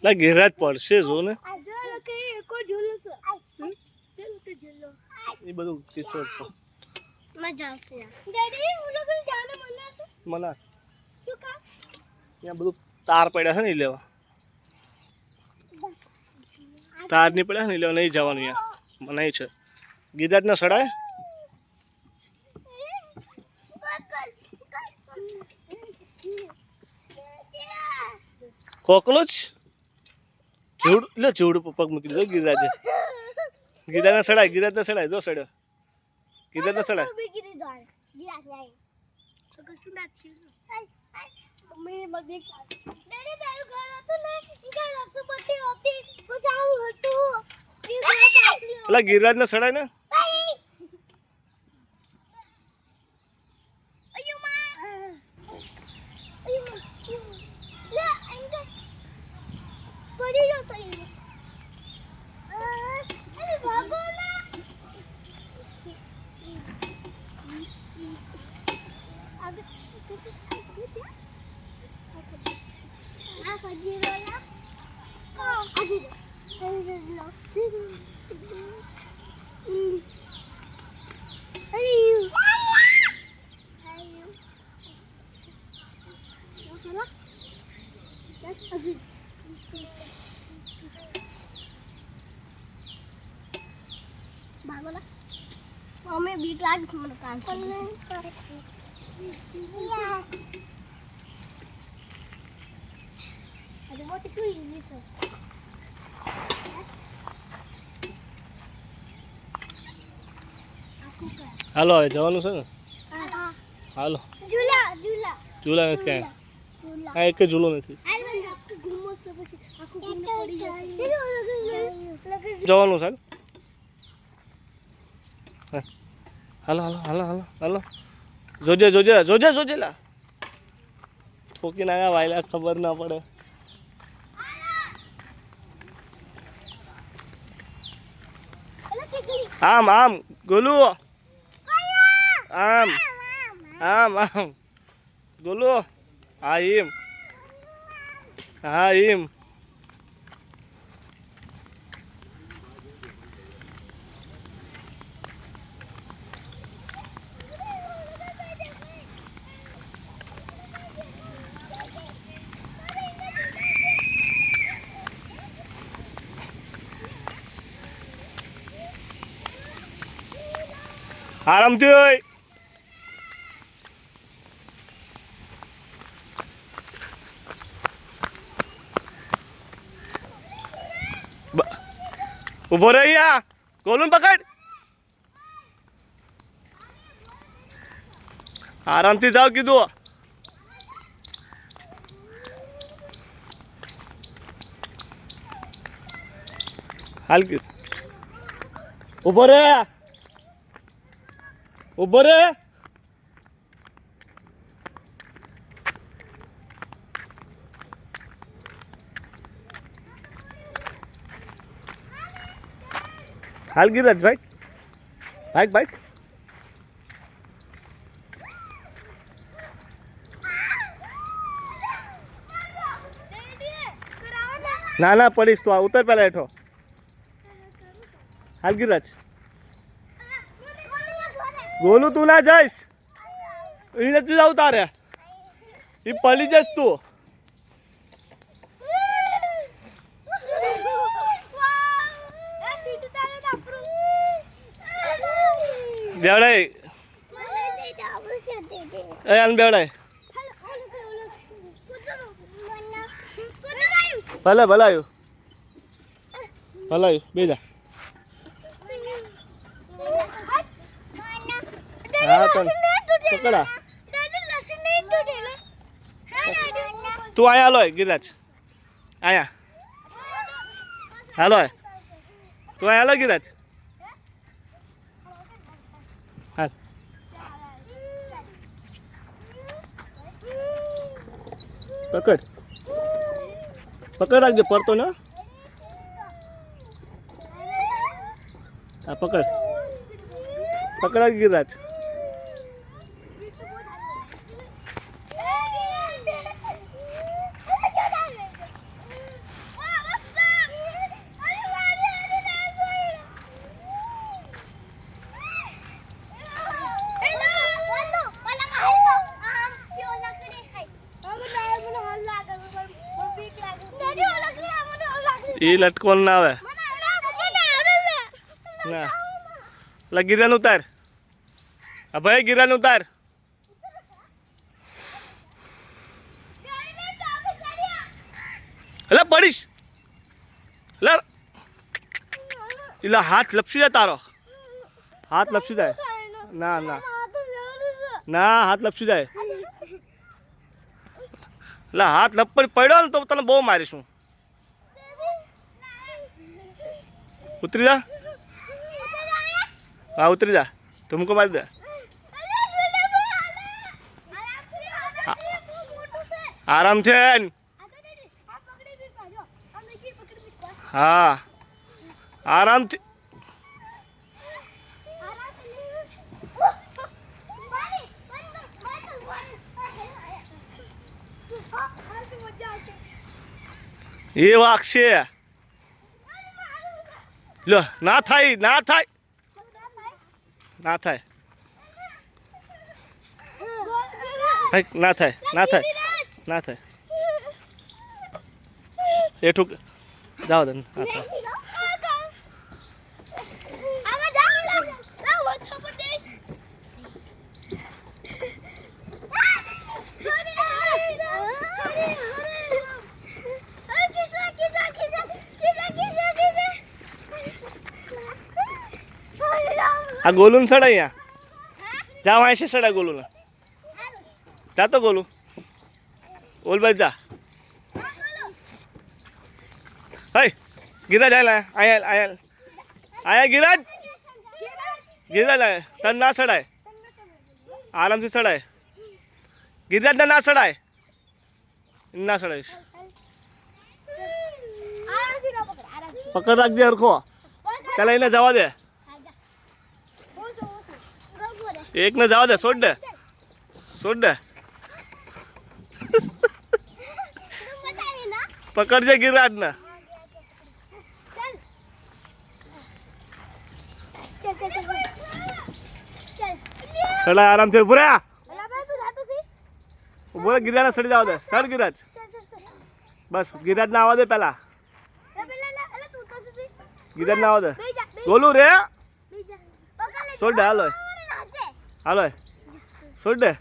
લા ગિરાજ પડશે જો ને એ બધું કિસ્સો છે મજા આવશે ડેડી હું લોકો જાને મના શું કા ત્યાં બધું તાર પડ્યા છે ને લેવા તાર ની પડ્યા ને લેવા નહીં જવાનું અહીંયા મનાઈ છે ગિરાજ ના સડાય કોકરોચ જીવડ લે જીવડ પગ મૂકી દીધો ગિરાજે ગિરાજ ના સડાય જો સડ્યો ગિરાજ ના સડાય એટલે ગિરાજ ના સડાય ને Mami beat lagi kemana kan? Ada mau tikul ini sir. હાલો હવે જવાનું છે ને હાલો ઝૂલા ઝૂલા નથી ક્યાંય આ એક ઝૂલો નથી જવાનું છે હાલો હાલો હાલો હાલો હાલો જોજે લા ઠોકી નાખ્યા વાયલા ખબર ના પડે આમ ગોલુ આમ ગોલુ હા એમ આરામથી હોય ઉભો રહી ગોલું પકડ આરામથી જાવ કીધું હાલ કીધું ઉભો રે હાલ ગિરાજ ભાઈ ના પડીશ તો ઉતર પેલા હેઠો હાલ ગિરાજ ગોલું તું ના જઈશ એ નથી જાવ તારે એ પડી જઈશ તું બેવડાય આન બેવડાય ભલે આવ્યું બેજા હા તો પકડા તું આયા હાલો ગિરાજ આયા હાલો તું આયા હાલો ગિરાજ હાલ પકડ રાખજે પડતો ને હા પકડ ગિરાજ એ લટકોન ના આવે ના એટલે ગિરાનું ઉતાર હા ભાઈ ગિરાનું ઉતાર એટલે પડીશ એટલે હાથ લપસી જાય તારો હાથ લપસી જાય ના ના ના હાથ લપસી જાય એટલે હાથ લપડ પડ્યો ને તો તને બહુ મારીશું ઉતરી જા હા ઉતરી જા તુમકો મારી દે આરામ છે હા આરામથી એ વાગશે લો ના થાય ના થાય ના થાય ના થાય ના થાય ના થાય એઠું જાઓ દે ના થાય આ ગોલું સડા અહીંયા જાઓ અહીં છે સડા ગોલું જા તો ગોલું ઓલ ભાઈ જા હઈ ગિરાજ અહીંયા અહીંયા ગિરાજ ગિરાજ તન ના સડાય આરામથી સડાય ગિરાજ ના સડાય ના સડાઈશ પકડ રાખજે હરખો પેલા એને જવા દે એક ને જવા દે છોડ દે પકડજે ગિરાજ ને સડા આરામથી ઉભો રહ્યા ઉભો રે ગિરાજ સડી જવા દે સર ગિરાજ બસ ગિરાજ ના આવવા દે પેલા ગિરાજ ના આવવા દે ગોલું રે છોડ દે હાલો હાલો છોડ દે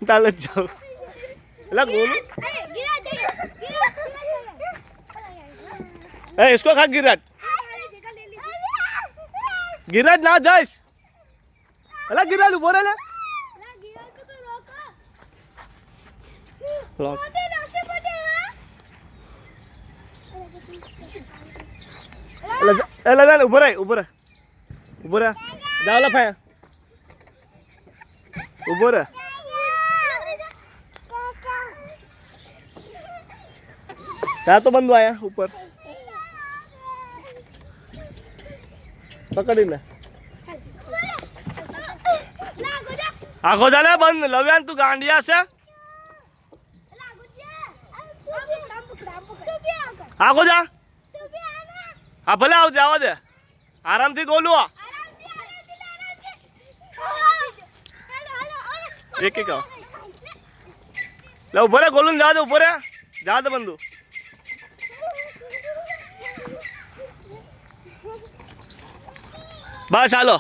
ચાલે જ જાઓ એટલે ગોલું ए इसको खा गिराज गिराज ना जाइस अला गिराज उभो रे रोक एला उभो रे जाओ ला फाया उभो रे क्या तो बंद आया ऊपर पकड़ीने आखो जाने बंद लव्यान तू गांडिया से आखो जा हाँ भले आओ जावा दे आराम थी गोलू एक एक ले ऊपर गोलू जा दे ऊपर जा दे बंदू बस हालो